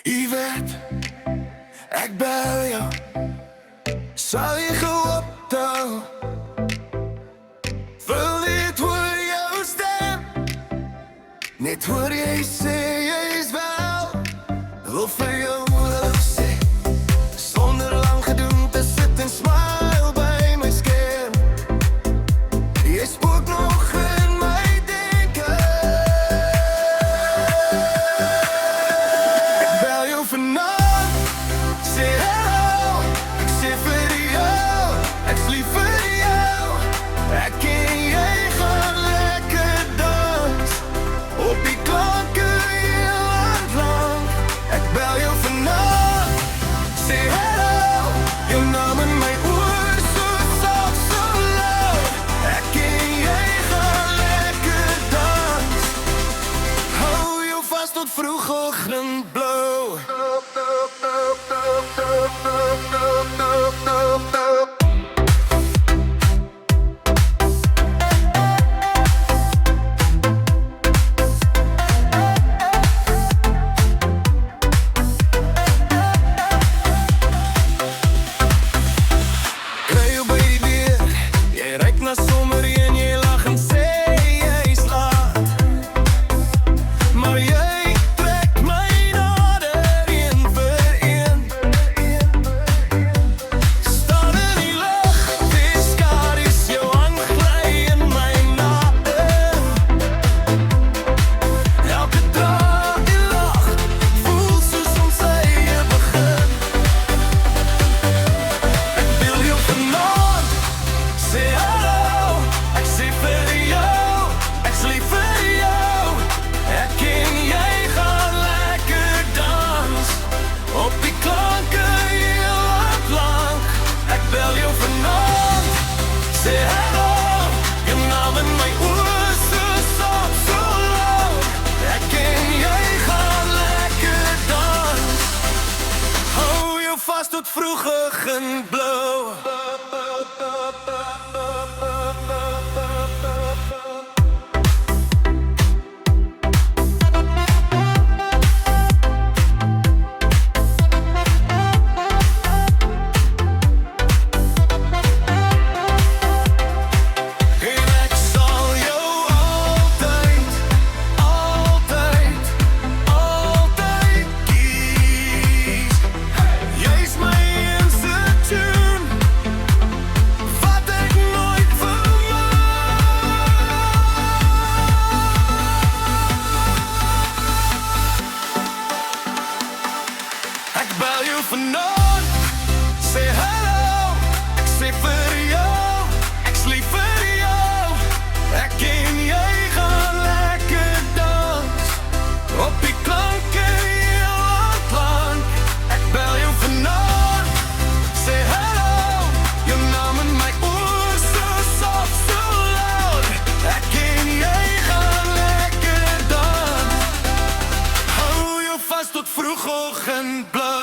Yvette, ek bel jou. Sal jy geoptel? Wil dit hoor jou stem? Net hoor jy sê jy is wel. Wil vir jou wil sê sonder lang gedoen te sit en smile by my skerm. Jy spook nog in my denke. Ek bel jou vanaand, sê hallo. Ek sê vir jou, ek's lief vir jou. Ek en jy gaan lekker dans op die klanke heel hard lang. Ek bel jou vanaand, sê hallo. Jou naam in my oor, so soft, so loud. Ek en jy gaan lekker dans. Hou jou vast tot vroegoggend blou. Tot vroegoggend blou. Ek bel jou vanaand, sê hallo. Ek sê vir jou, ek's lief vir jou. Ek en jy gaan lekker dans op die klanke heel hard lang. Ek bel jou vanaand, sê hallo. Jou naam in my oor, so soft, so loud. Ek en jy gaan lekker dans. Hou jou vast tot vroegoggend blou.